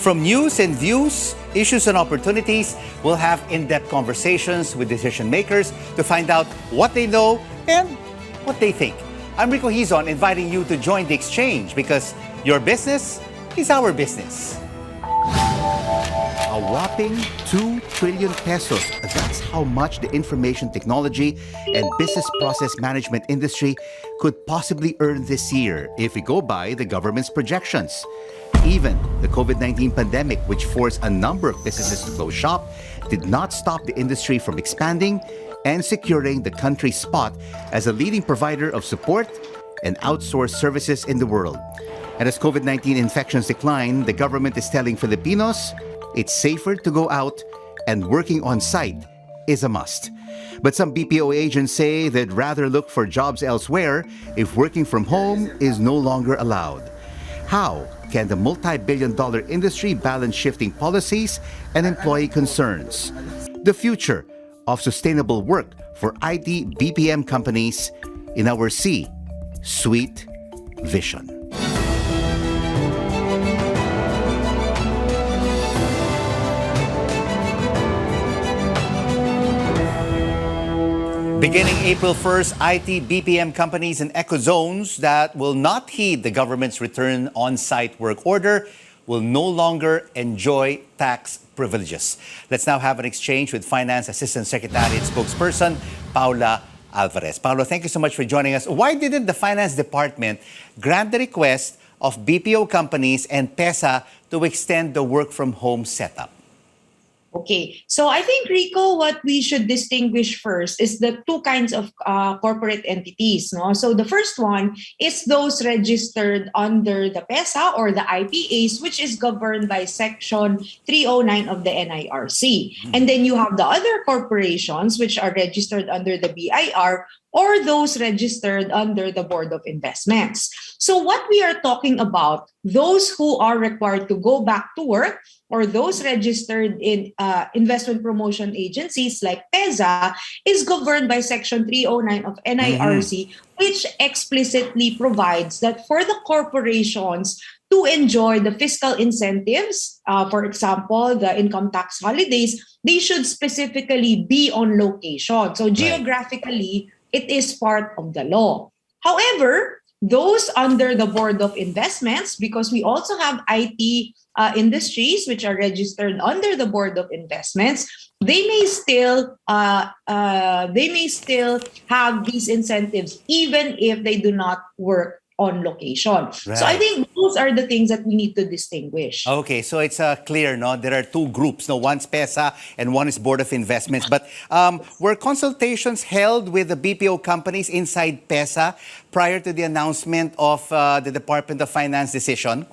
From news and views, issues and opportunities, we'll have in-depth conversations with decision makers to find out what they know and what they think. I'm Rico Hizon, inviting you to join the exchange because your business is our business. A whopping 2 trillion pesos. That's how much the information technology and business process management industry could possibly earn this year if we go by the government's projections. Even the COVID-19 pandemic, which forced a number of businesses to close shop, did not stop the industry from expanding and securing the country's spot as a leading provider of support and outsourced services in the world. And as COVID-19 infections decline, the government is telling Filipinos it's safer to go out and working on site is a must. But some BPO agents say they'd rather look for jobs elsewhere if working from home is no longer allowed. How can the multi-billion-dollar industry balance shifting policies and employee concerns? The future of sustainable work for IT-BPM companies in our C-Suite vision. Beginning April 1st, IT-BPM companies in eco-zones that will not heed the government's return on-site work order will no longer enjoy tax privileges. Let's now have an exchange with Finance Assistant Secretary and Spokesperson, Paula Alvarez. Paula, thank you so much for joining us. Why didn't the Finance Department grant the request of BPO companies and PESA to extend the work-from-home setup? Okay, so I think, Rico, what we should distinguish first is the two kinds of corporate entities. No? So the first one is those registered under the PESA or the IPAs, which is governed by Section 309 of the NIRC. And then you have the other corporations, which are registered under the BIR, or those registered under the Board of Investments. So what we are talking about, those who are required to go back to work, or those registered in investment promotion agencies like PESA, is governed by Section 309 of NIRC, which explicitly provides that for the corporations to enjoy the fiscal incentives, for example, the income tax holidays, they should specifically be on location. So geographically, it is part of the law. However, those under the Board of Investments, because we also have IT industries which are registered under the Board of Investments, they may still have these incentives even if they do not work on location. Right. So I think those are the things that we need to distinguish. Okay, so it's clear, no? There are two groups, no? One's PESA and one is Board of Investments. But were consultations held with the BPO companies inside PESA prior to the announcement of the Department of Finance decision?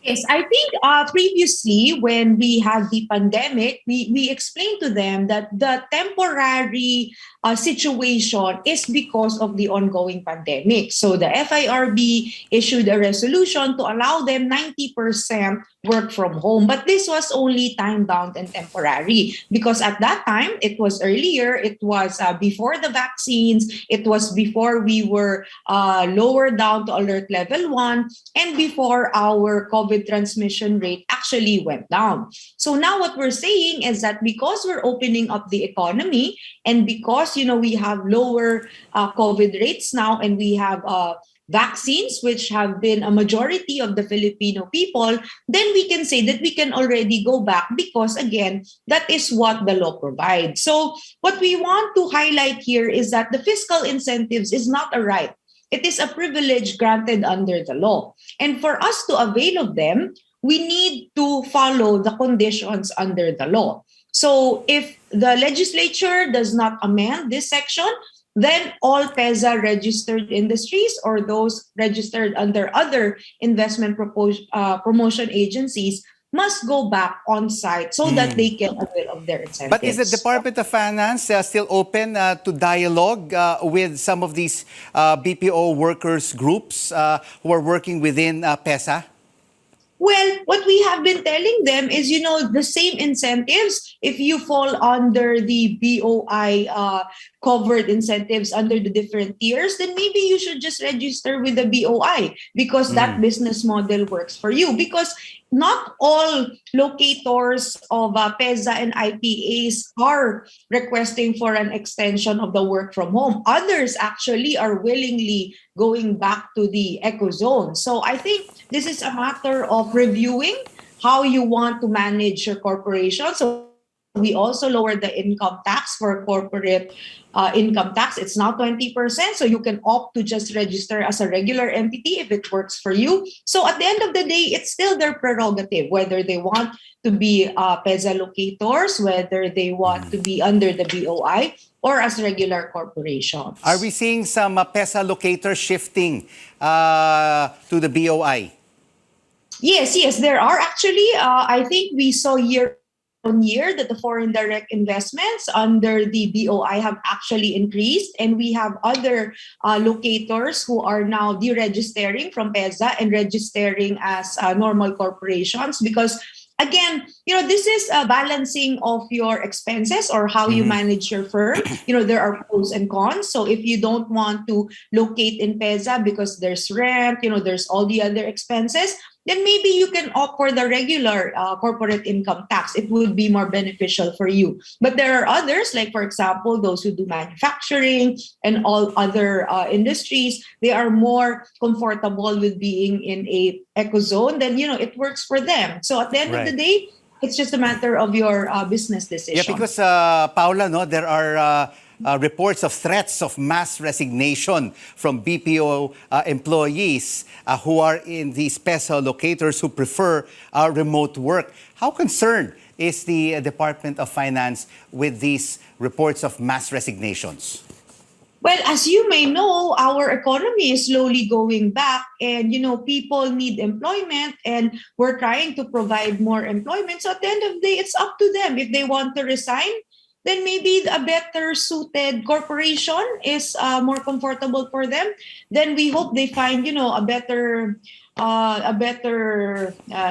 Yes, I think previously when we had the pandemic, we explained to them that the temporary situation is because of the ongoing pandemic. So the FIRB issued a resolution to allow them 90% work from home. But this was only time-bound and temporary because at that time, it was earlier, it was before the vaccines, it was before we were lowered down to alert level 1, and before our COVID transmission rate actually went down. So now what we're saying is that because we're opening up the economy and because, we have lower COVID rates now and we have vaccines, which have been a majority of the Filipino people, then we can say that we can already go back because, again, that is what the law provides. So what we want to highlight here is that the fiscal incentives is not a right. It is a privilege granted under the law. And for us to avail of them, we need to follow the conditions under the law. So if the legislature does not amend this section, then all PESA registered industries or those registered under other investment promotion agencies must go back on site so that they can avail of their incentives. But is the Department of Finance still open to dialogue with some of these BPO workers groups who are working within PESA? Well, what we have been telling them is, the same incentives if you fall under the BOI covered incentives under the different tiers, then maybe you should just register with the BOI because that business model works for you. Because not all locators of PEZA and IPAs are requesting for an extension of the work from home. Others actually are willingly going back to the ecozone. So I think this is a matter of reviewing how you want to manage your corporation. So we also lowered the income tax for corporate income tax. It's now 20%. So you can opt to just register as a regular entity if it works for you. So at the end of the day, it's still their prerogative, whether they want to be PEZA locators, whether they want to be under the BOI or as regular corporations. Are we seeing some PEZA locators shifting to the BOI? Yes, there are actually. I think we saw year-on-year that the foreign direct investments under the BOI have actually increased, and we have other locators who are now deregistering from PEZA and registering as normal corporations because, again, this is a balancing of your expenses or how you manage your firm. There are pros and cons. So if you don't want to locate in PEZA because there's rent, there's all the other expenses, then maybe you can opt for the regular corporate income tax. It would be more beneficial for you. But there are others, like, for example, those who do manufacturing and all other industries, they are more comfortable with being in a ecozone, then, it works for them. So at the end of the day, it's just a matter of your business decision. Yeah, because, Paula, there are reports of threats of mass resignation from BPO employees who are in these PEZA locators who prefer remote work. How concerned is the Department of Finance with these reports of mass resignations? Well, as you may know, our economy is slowly going back and, people need employment and we're trying to provide more employment. So at the end of the day, it's up to them. If they want to resign, then maybe a better suited corporation is more comfortable for them. Then we hope they find, a better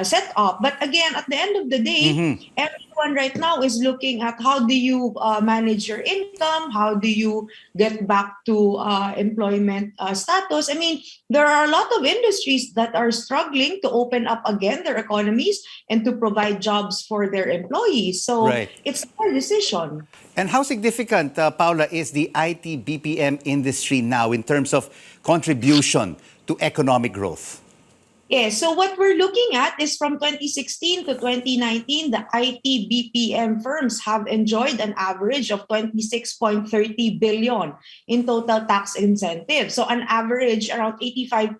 setup. But again, at the end of the day, everyone right now is looking at how do you manage your income? How do you get back to employment status? I mean, there are a lot of industries that are struggling to open up again their economies and to provide jobs for their employees. So it's their decision. And how significant, Paula, is the IT-BPM industry now in terms of contribution to economic growth? Yeah, so what we're looking at is from 2016 to 2019, the IT-BPM firms have enjoyed an average of 26.30 billion in total tax incentives. So on average, around 85%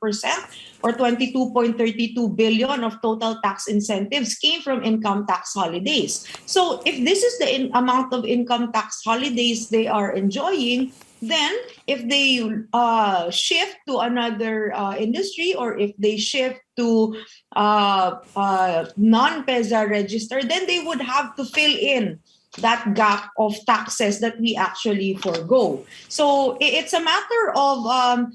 or 22.32 billion of total tax incentives came from income tax holidays. So if this is the amount of income tax holidays they are enjoying, then if they shift to another industry or if they shift to non-PEZA register, then they would have to fill in that gap of taxes that we actually forgo. So it's a matter of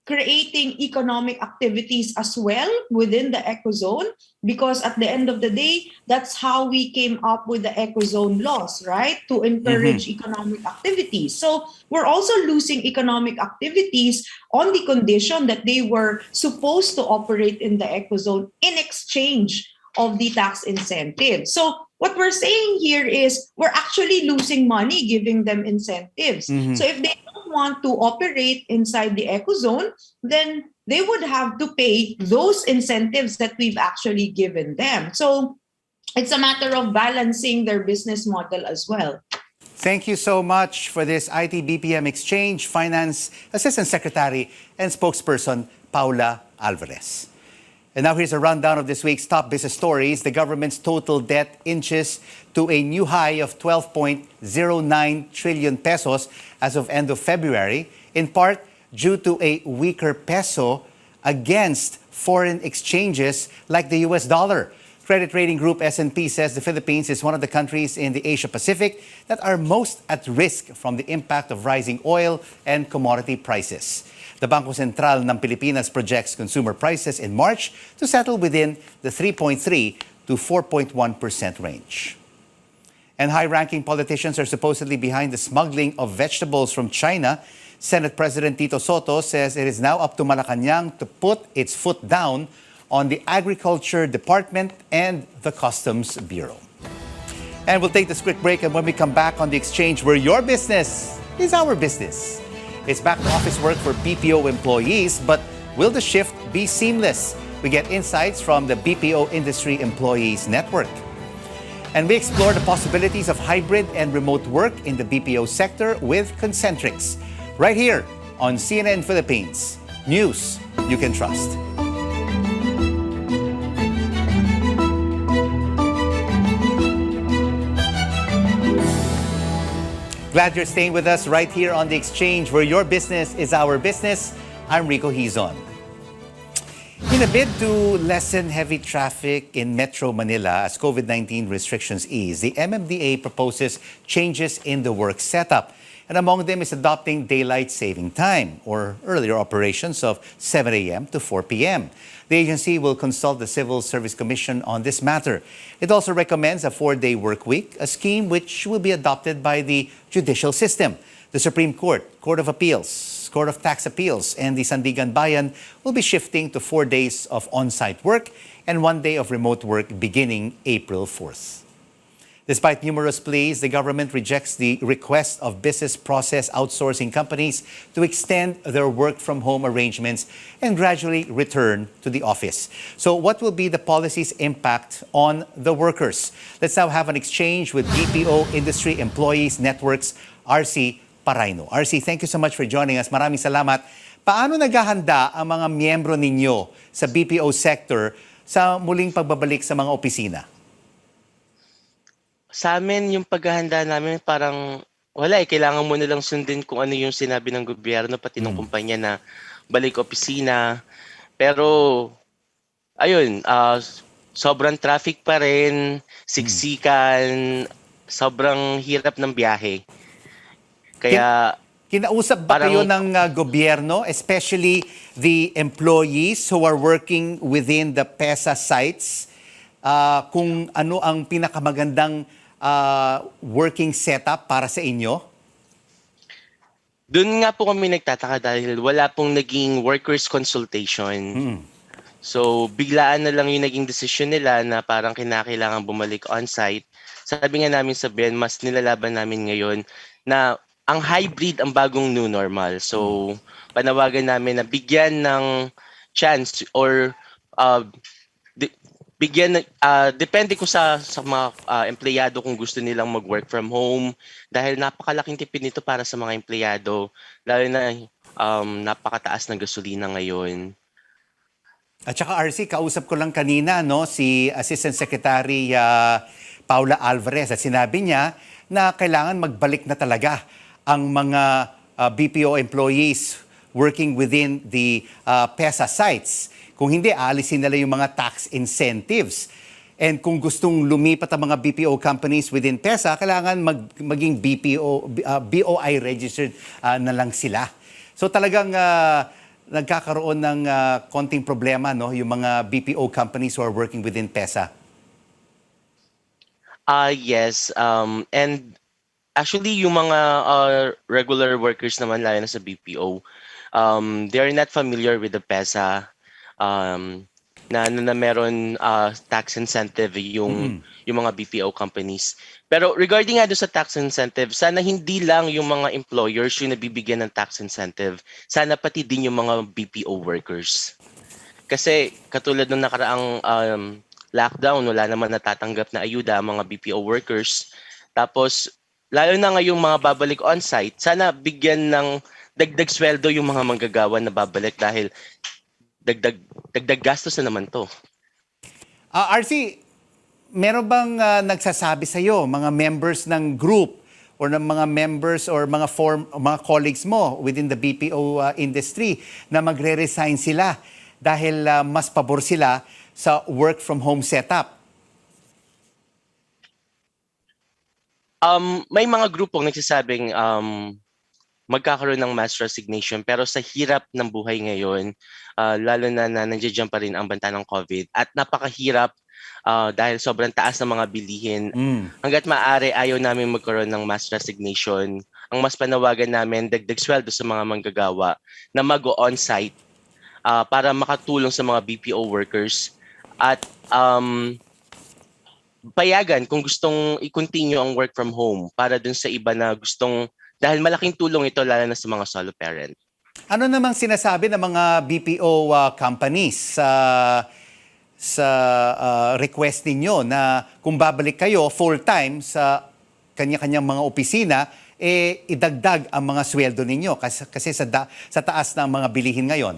creating economic activities as well within the ecozone, because at the end of the day, that's how we came up with the ecozone laws, right? To encourage economic activities. So we're also losing economic activities on the condition that they were supposed to operate in the ecozone in exchange of the tax incentive. So what we're saying here is we're actually losing money giving them incentives. So if they don't want to operate inside the ecozone, then they would have to pay those incentives that we've actually given them. So it's a matter of balancing their business model as well. Thank you so much for this IT-BPM Exchange Finance Assistant Secretary and Spokesperson Paula Alvarez. And now here's a rundown of this week's top business stories. The government's total debt inches to a new high of 12.09 trillion pesos as of end of February, in part due to a weaker peso against foreign exchanges like the US dollar. Credit rating group S&P says the Philippines is one of the countries in the Asia-Pacific that are most at risk from the impact of rising oil and commodity prices. The Bangko Sentral ng Pilipinas projects consumer prices in March to settle within the 3.3 to 4.1% range. And high-ranking politicians are supposedly behind the smuggling of vegetables from China. Senate President Tito Soto says it is now up to Malacanang to put its foot down on the Agriculture Department and the Customs Bureau. And we'll take this quick break, and when we come back on The Exchange, where your business is our business. It's back to office work for BPO employees, but will the shift be seamless? We get insights from the BPO Industry Employees Network. And we explore the possibilities of hybrid and remote work in the BPO sector with Concentrix, right here on CNN Philippines. News you can trust. Glad you're staying with us right here on The Exchange, where your business is our business. I'm Rico Hizon. In a bid to lessen heavy traffic in Metro Manila as COVID-19 restrictions ease, the MMDA proposes changes in the work setup. And among them is adopting daylight saving time, or earlier operations of 7 a.m. to 4 p.m. The agency will consult the Civil Service Commission on this matter. It also recommends a 4-day work week, a scheme which will be adopted by the judicial system. The Supreme Court, Court of Appeals, Court of Tax Appeals, and the Sandigan Bayan will be shifting to 4 days of on-site work and 1 day of remote work beginning April 4th. Despite numerous pleas, the government rejects the request of business process outsourcing companies to extend their work-from-home arrangements and gradually return to the office. So what will be the policy's impact on the workers? Let's now have an exchange with BPO Industry Employees Network's RC Paraino. RC, thank you so much for joining us. Maraming salamat. Paano naghahanda ang mga miyembro ninyo sa BPO sector sa muling pagbabalik sa mga opisina? Sa amin, yung paghahanda namin parang wala kailangan mo na lang sundin kung ano yung sinabi ng gobyerno pati ng kumpanya na balik opisina. Pero ayun, sobrang traffic pa rin, siksikan, sobrang hirap ng biyahe. Kaya Kinausap ba kayo ng gobyerno, especially the employees who are working within the PESA sites, kung ano ang pinakamagandang working setup para sa inyo? doon nga po kami nagtataka dahil wala pong naging workers consultation. So biglaan na lang yung naging decision nila na parang kinakailangan bumalik on-site. Sabi nga namin sa Ben, mas nilalaban namin ngayon na ang hybrid ang bagong new normal. So panawagan namin na bigyan ng chance or depende ko sa mga empleyado kung gusto nilang mag-work from home dahil napakalaking tipid nito para sa mga empleyado lalo na napakataas ng gasolina ngayon. At saka RC, kausap ko lang kanina si Assistant Secretary Paula Alvarez at sinabi niya na kailangan magbalik na talaga ang mga BPO employees working within the PESA sites. Kung hindi, aalisin nila yung mga tax incentives. And kung gustong lumipat ang mga BPO companies within PESA, kailangan maging BOI registered na lang sila. So talagang nagkakaroon ng konting problema yung mga BPO companies who are working within PESA. Yes. And actually, yung mga regular workers naman lalo na sa BPO, they're not familiar with the PESA. Na meron tax incentive yung mga BPO companies. Pero regarding nga doon sa tax incentive, sana hindi lang yung mga employers yung nabibigyan ng tax incentive. Sana pati din yung mga BPO workers. Kasi katulad ng nakaraang lockdown, wala naman natatanggap na ayuda ang mga BPO workers. Tapos lalo na ngayong mga babalik on-site, sana bigyan ng dagdag sweldo yung mga manggagawa na babalik dahil dagdag gastos na naman to. RC, meron bang nagsasabi sa iyo mga members ng group or ng mga members or mga colleagues mo within the BPO industry na magre-resign sila dahil mas pabor sila sa work from home setup? May mga grupong nagsasabing magkakaroon ng mass resignation pero sa hirap ng buhay ngayon, lalo na nandiyan pa rin ang banta ng COVID at napakahirap dahil sobrang taas ng mga bilihin. Hangga't maaari, ayaw namin magkaroon ng mass resignation. Ang mas panawagan namin, dagdag sweldo sa mga manggagawa na mag-on-site para makatulong sa mga BPO workers at payagan kung gustong i-continue ang work from home para dun sa iba na gustong, dahil malaking tulong ito lalo na sa mga solo parent. Ano namang sinasabi ng mga BPO companies sa request ninyo na kung babalik kayo full-time sa kanya-kanyang mga opisina, idagdag ang mga sweldo ninyo kasi sa taas ng mga bilihin ngayon?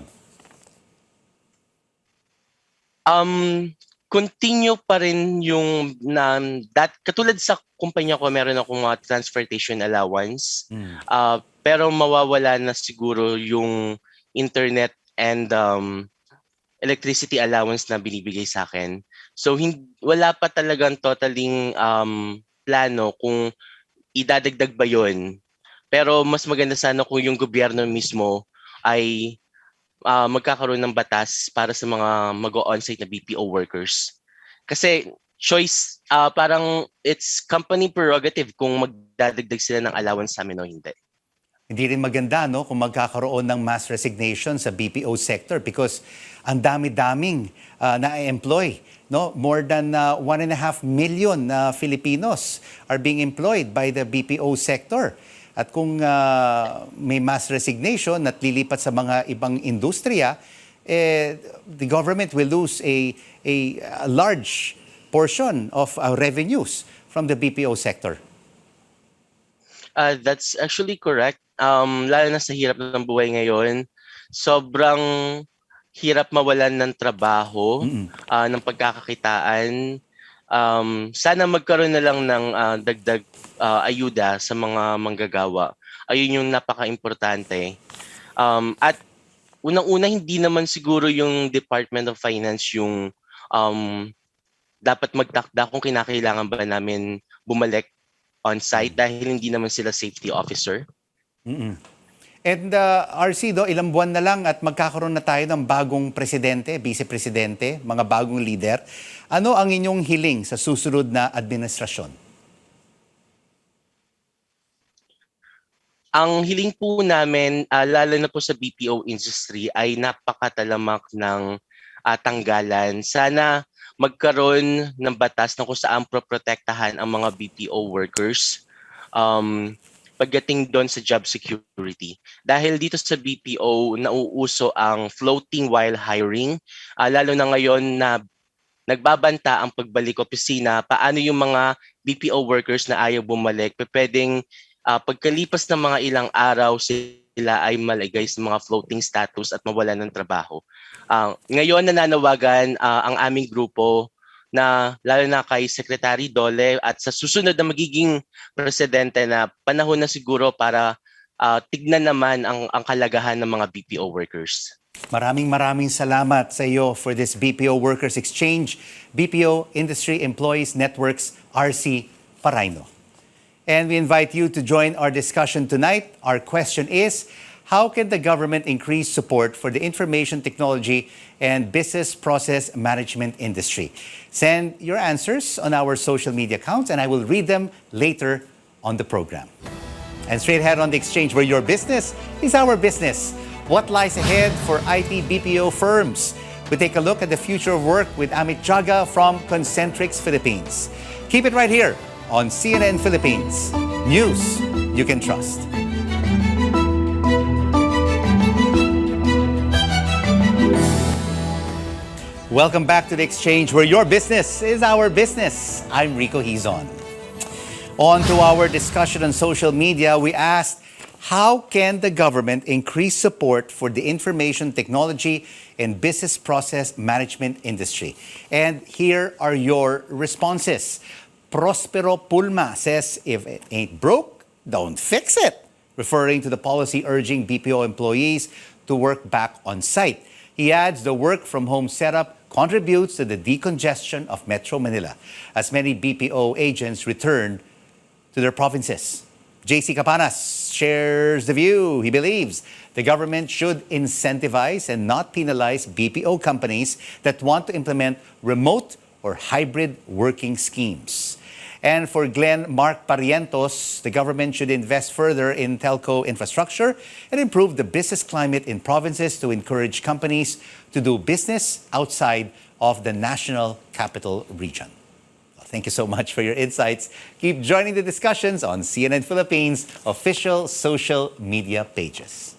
Continue pa rin yung katulad sa kumpanya ko, meron akong mga transportation allowance. Pero mawawala na siguro yung internet and electricity allowance na binibigay sa akin. So wala pa talagang totaling plano kung idadagdag ba yun. Pero mas maganda sana kung yung gobyerno mismo ay magkakaroon ng batas para sa mga mag-o-onsite na BPO workers. Kasi choice, parang it's company prerogative kung magdadagdag sila ng allowance sa amin o hindi. Hindi rin maganda no, kung magkakaroon ng mass resignation sa BPO sector because ang dami-daming na-employ. No? More than 1.5 million Filipinos are being employed by the BPO sector. At kung may mass resignation at lilipat sa mga ibang industriya, the government will lose a large portion of revenues from the BPO sector. That's actually correct. Lalo na sa hirap ng buhay ngayon, sobrang hirap mawalan ng trabaho, ng pagkakakitaan. Sana magkaroon na lang ng dagdag ayuda sa mga manggagawa. Ayun yung napaka-importante. At unang-una, hindi naman siguro yung Department of Finance yung dapat magtakda kung kinakailangan ba namin bumalik on-site dahil hindi naman sila safety officer. And RC, ilang buwan na lang at magkakaroon na tayo ng bagong presidente, vice-presidente, mga bagong leader. Ano ang inyong hiling sa susunod na administrasyon? Ang hiling po namin, lalo na po sa BPO industry, ay napakatalamak ng tanggalan. Sana magkaroon ng batas na kung saan proprotektahan ang mga BPO workers pagdating doon sa job security. Dahil dito sa BPO, nauuso ang floating while hiring. Lalo na ngayon na nagbabanta ang pagbalik opisina, paano yung mga BPO workers na ayaw bumalik, pwedeng pagkalipas ng mga ilang araw sila ay maligay sa mga floating status at mawalan ng trabaho. Ngayon nananawagan ang aming grupo na lalo na kay Secretary Dole at sa susunod na magiging presidente na panahon na siguro para tignan naman ang kalagahan ng mga BPO workers. Maraming salamat sa iyo for this BPO Workers Exchange, BPO Industry Employees Networks, RC Paraino. And we invite you to join our discussion tonight. Our question is, how can the government increase support for the information technology and business process management industry? Send your answers on our social media accounts and I will read them later on the program. And straight ahead on the exchange, where your business is our business. What lies ahead for IT-BPO firms? We take a look at the future of work with Amit Jaga from Concentrix Philippines. Keep it right here on CNN Philippines. News you can trust. Welcome back to the exchange where your business is our business. I'm Rico Hizon. On to our discussion on social media, we asked, how can the government increase support for the information technology and business process management industry? And here are your responses. Prospero Pulma says, if it ain't broke, don't fix it, referring to the policy urging BPO employees to work back on site. He adds the work from home setup contributes to the decongestion of Metro Manila as many BPO agents return to their provinces. JC Capanas shares the view. He believes the government should incentivize and not penalize BPO companies that want to implement remote or hybrid working schemes. And for Glenn Mark Parientos, the government should invest further in telco infrastructure and improve the business climate in provinces to encourage companies to do business outside of the national capital region. Well, thank you so much for your insights. Keep joining the discussions on CNN Philippines' official social media pages.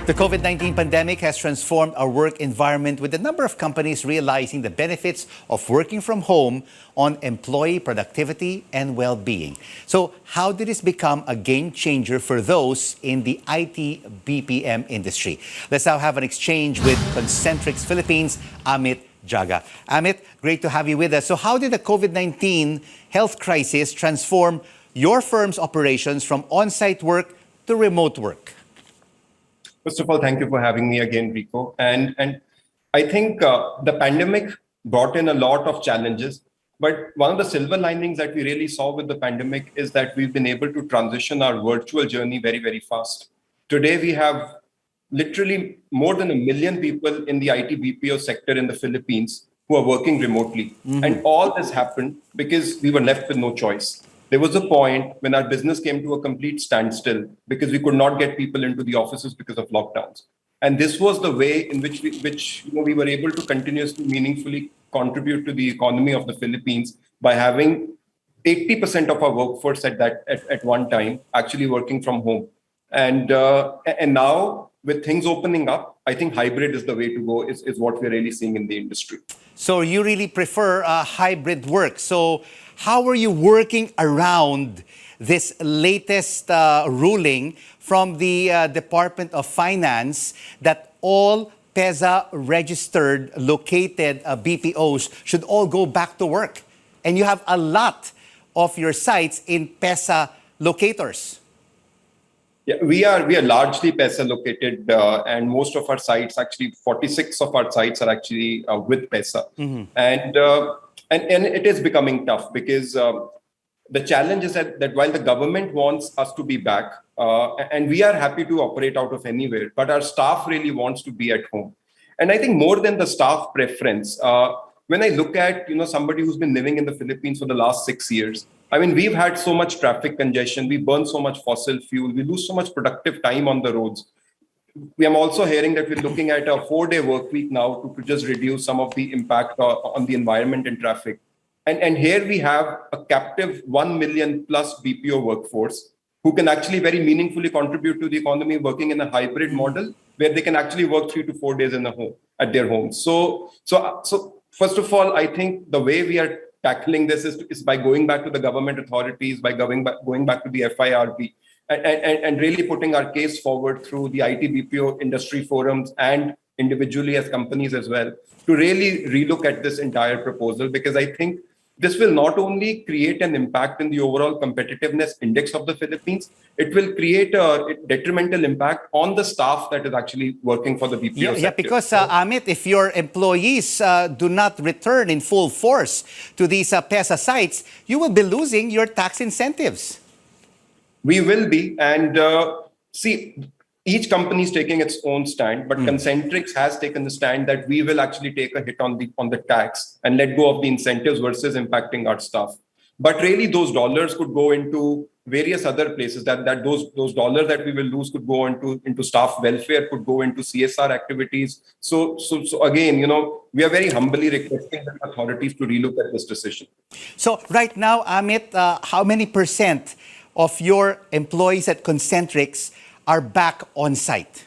The COVID-19 pandemic has transformed our work environment, with a number of companies realizing the benefits of working from home on employee productivity and well-being. So how did this become a game changer for those in the IT-BPM industry? Let's now have an exchange with Concentrix Philippines, Amit Jaga. Amit, great to have you with us. So how did the COVID-19 health crisis transform your firm's operations from on-site work to remote work? First of all, thank you for having me again, Rico. And I think the pandemic brought in a lot of challenges, but one of the silver linings that we really saw with the pandemic is that we've been able to transition our virtual journey very, very fast. Today, we have literally more than 1 million people in the IT BPO sector in the Philippines who are working remotely. And all this happened because we were left with no choice. There was a point when our business came to a complete standstill because we could not get people into the offices because of lockdowns. And this was the way in which we were able to continuously, meaningfully contribute to the economy of the Philippines by having 80% of our workforce at one time actually working from home. And now, with things opening up, I think hybrid is the way to go, is what we're really seeing in the industry. So you really prefer hybrid work. So how are you working around this latest ruling from the Department of Finance that all PEZA registered located BPOs should all go back to work? And you have a lot of your sites in PEZA locators. Yeah, we are largely PESA located, and most of our sites, actually 46 of our sites, are actually with PESA. And it is becoming tough because the challenge is that while the government wants us to be back, and we are happy to operate out of anywhere, but our staff really wants to be at home. And I think more than the staff preference, when I look at somebody who's been living in the Philippines for the last 6 years, I mean, we've had so much traffic congestion, we burn so much fossil fuel, we lose so much productive time on the roads. We am also hearing that we're looking at a 4-day work week now to just reduce some of the impact on the environment and traffic. And here we have a captive 1 million plus BPO workforce who can actually very meaningfully contribute to the economy, working in a hybrid model where they can actually work 3 to 4 days at their homes. So first of all, I think the way we are tackling this is by going back to the government authorities, by going back to the FIRB, and really putting our case forward through the IT BPO industry forums and individually as companies as well, to really relook at this entire proposal, because I think this will not only create an impact in the overall competitiveness index of the Philippines, it will create a detrimental impact on the staff that is actually working for the BPO sector. Yeah, because Amit, if your employees do not return in full force to these PESA sites, you will be losing your tax incentives. We will be, and see, each company is taking its own stand, but Concentrix has taken the stand that we will actually take a hit on the tax and let go of the incentives versus impacting our staff. But really, those dollars could go into various other places. That those dollars that we will lose could go into staff welfare, could go into CSR activities. So again, we are very humbly requesting the authorities to relook at this decision. So right now, Amit, how many percent of your employees at Concentrix are back on site?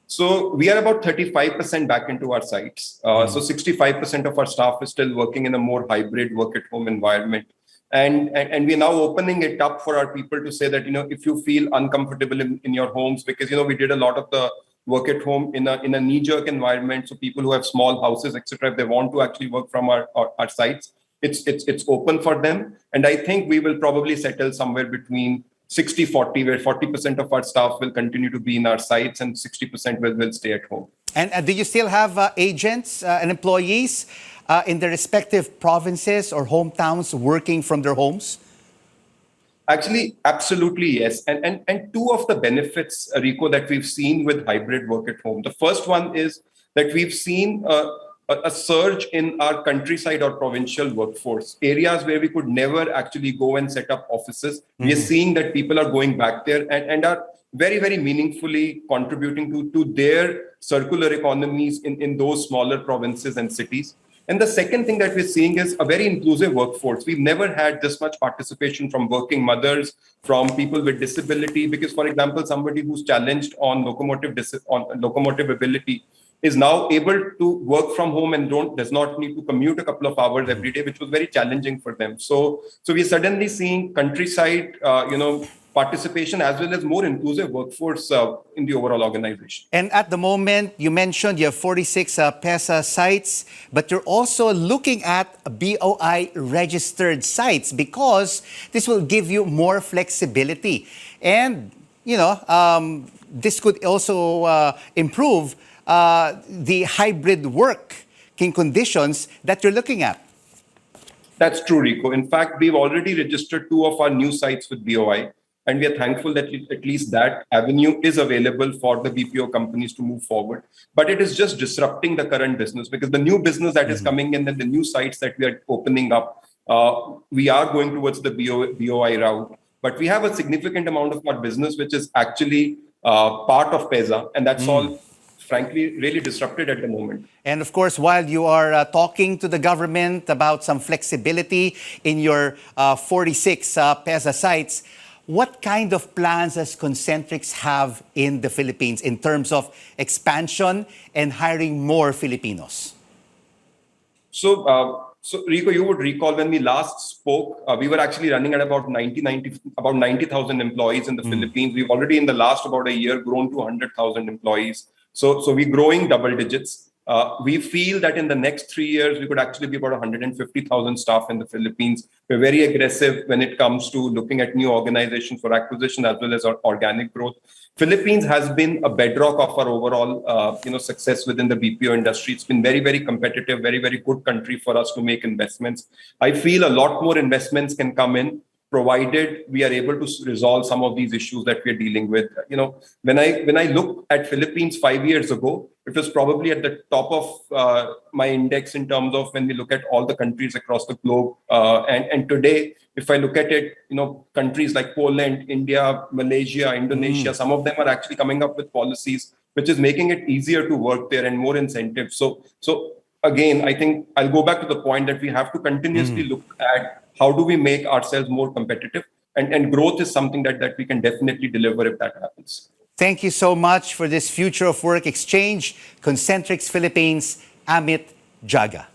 So we are about 35% back into our sites. So 65% of our staff is still working in a more hybrid work at home environment. And we're now opening it up for our people to say that, if you feel uncomfortable in your homes, because, we did a lot of the work at home in a knee-jerk environment. So people who have small houses, etc., if they want to actually work from our sites, it's open for them. And I think we will probably settle somewhere between 60-40, where 40% of our staff will continue to be in our sites and 60% will stay at home. And do you still have agents and employees in their respective provinces or hometowns working from their homes? Actually, absolutely, yes. And two of the benefits, Rico, that we've seen with hybrid work at home. The first one is that we've seen a surge in our countryside or provincial workforce, areas where we could never actually go and set up offices. We are seeing that people are going back there and are very, very meaningfully contributing to their circular economies in those smaller provinces and cities. And the second thing that we're seeing is a very inclusive workforce. We've never had this much participation from working mothers, from people with disability, because, for example, somebody who's challenged on locomotive ability is now able to work from home and does not need to commute a couple of hours every day, which was very challenging for them. So we're suddenly seeing countryside, participation as well as more inclusive workforce in the overall organization. And at the moment, you mentioned you have 46 PESA sites, but you're also looking at BOI registered sites because this will give you more flexibility. And, this could also improve the hybrid working conditions that you're looking at. That's true, Rico. In fact, we've already registered 2 of our new sites with BOI. And we are thankful that at least that avenue is available for the BPO companies to move forward. But it is just disrupting the current business because the new business that is coming in and the new sites that we are opening up, we are going towards the BOI route. But we have a significant amount of our business which is actually part of PESA. And that's all, frankly, really disrupted at the moment. And of course, while you are talking to the government about some flexibility in your 46 PESA sites, what kind of plans does Concentrix have in the Philippines in terms of expansion and hiring more Filipinos? So Rico, you would recall when we last spoke, we were actually running at about 90,000 employees in the Philippines. We've already in the last about a year grown to 100,000 employees. So we're growing double digits. We feel that in the next 3 years, we could actually be about 150,000 staff in the Philippines. We're very aggressive when it comes to looking at new organizations for acquisition as well as our organic growth. Philippines has been a bedrock of our overall success within the BPO industry. It's been very, very competitive, very, very good country for us to make investments. I feel a lot more investments can come in, provided we are able to resolve some of these issues that we're dealing with. When I look at Philippines 5 years ago, it was probably at the top of my index in terms of when we look at all the countries across the globe. And today, if I look at it, countries like Poland, India, Malaysia, Indonesia, some of them are actually coming up with policies which is making it easier to work there and more incentives. So again, I think I'll go back to the point that we have to continuously look at how do we make ourselves more competitive, and growth is something that we can definitely deliver if that happens. Thank you so much for this Future of Work exchange, Concentrix Philippines, Amit Jaga.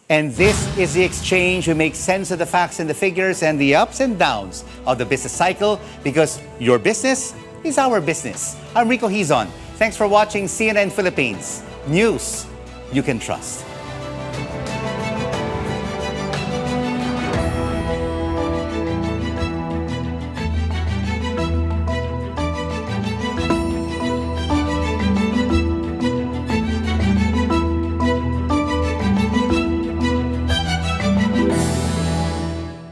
And this is the exchange. We make sense of the facts and the figures and the ups and downs of the business cycle because your business is our business. I'm Rico Hizon. Thanks for watching CNN Philippines. News you can trust.